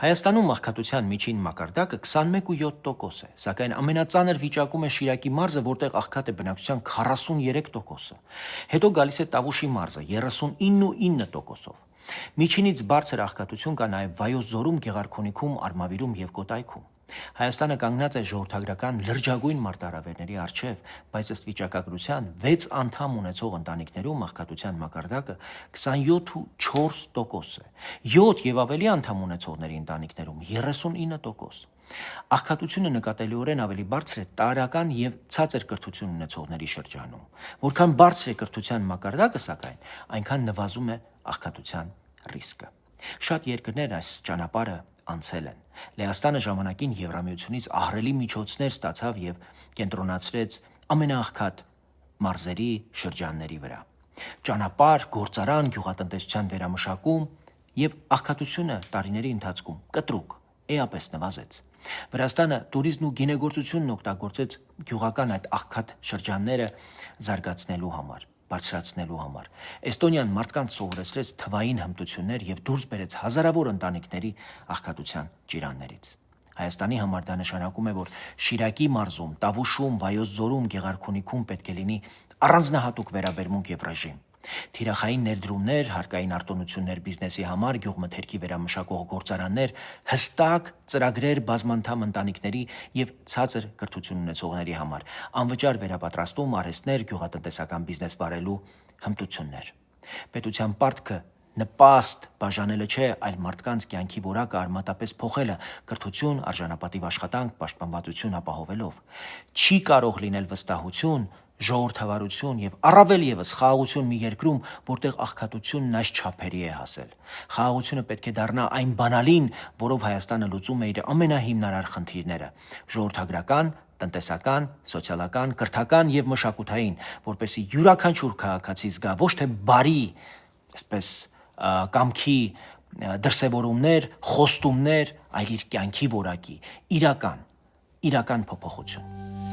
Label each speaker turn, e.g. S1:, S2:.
S1: Հայաստանում աղքատության միջին մակարդակը 21.7% է, սակայն ամենածանր վիճակում է Շիրակի մարզը, որտեղ աղքատ է բնակչության 43%-ը։ Հետո գալիս է Տավուշի մարզը 39.9%-ով։ Միջինից բարձր աղքատություն կա նաև Վայոց ձորում, Գեղարքունիքում, Արմավիրում և Կոտայքում։ Հայաստանը կանգնած է ժողովրդագրական լրջագույն մարտահրավերների առջև, բայց ըստ վիճակագրության 6 անդամ ունեցող ընտանիքներում աղքատության մակարդակը 27.4% է, 7 եւ ավելի անդամ ունեցողների ընտանիքներում 39%։ Աղքատությունը նկատելիորեն ավելի բարձր է տարրական եւ ցածր կրթություն ունեցողների շրջանում։ Որքան բարձր է կրթության մակարդակը, սակայն, այնքան նվազում է աղքատության ռիսկը։ Շատ երկրներ այս ճանապարհը անցել են։ Լեհաստանը ժամանակին Եվրամիությունից ահռելի միջոցներ ստացավ եւ կենտրոնացրեց ամենաաղքատ մարզերի շրջանների վրա։ Ճանապարհ, գործարան, գյուղատնտեսության վերամշակում եւ աղքատությունը տարիների ընթացքում կտրուկ էապես նվազեց։ Վրաստանը տուրիզմն ու գինեգործությունն օգտագործեց գյուղական այդ աղքատ շրջանները զարգացնելու համար, բարձրացնելու համար։ Էստոնիան մարդկանց սովորեցրեց թվային հմտություններ եւ դուրս բերեց հազարավոր ընտանիքների աղքատության ճիրաններից։ Հայաստանի համար դա նշանակում է, որ Շիրակի մարզում, Տավուշում, Վայոց ձորում, Գեղարքունիքում պետք է լինի առանձնահատուկ վերաբերմունք եւ ռեժիմ։ Թիրախային ներդրումներ, հարկային արտոնություններ բիզնեսի համար, գյուղմթերքի վերամշակող գործարաններ, հստակ ծրագրեր բազմանդամ ընտանիքների եւ ցածր կրթություն ունեցողների համար, անվճար վերապատրաստում, արհեստներ, գյուղատնտեսական բիզնես վարելու հմտություններ։ Պետության պարտքը նպաստ բաժանելը չէ, այլ մարդկանց կյանքի որակը արմատապես փոխելը, կրթություն, արժանապատիվ աշխատանք, պաշտպանվածություն ապահովելով։ Չի կարող լինել վստահություն, ժողովրդավարություն եւ առավել եւս խաղաղություն մի երկրում, որտեղ աղքատությունն այս չափերի է հասել։ Խաղաղությունը պետք է դառնա այն բանալին, որով Հայաստանը լուծում է իր ամենահիմնարար խնդիրները՝ ժողովրդագրական, տնտեսական, սոցիալական, կրթական եւ մշակութային, որպեսզի յուրաքանչյուր քաղաքացի զգա ոչ թե բարի, այսպես կամքի դրսևորումներ, խոստումներ, այլ իր կյանքի որակի իրական փոփոխություն։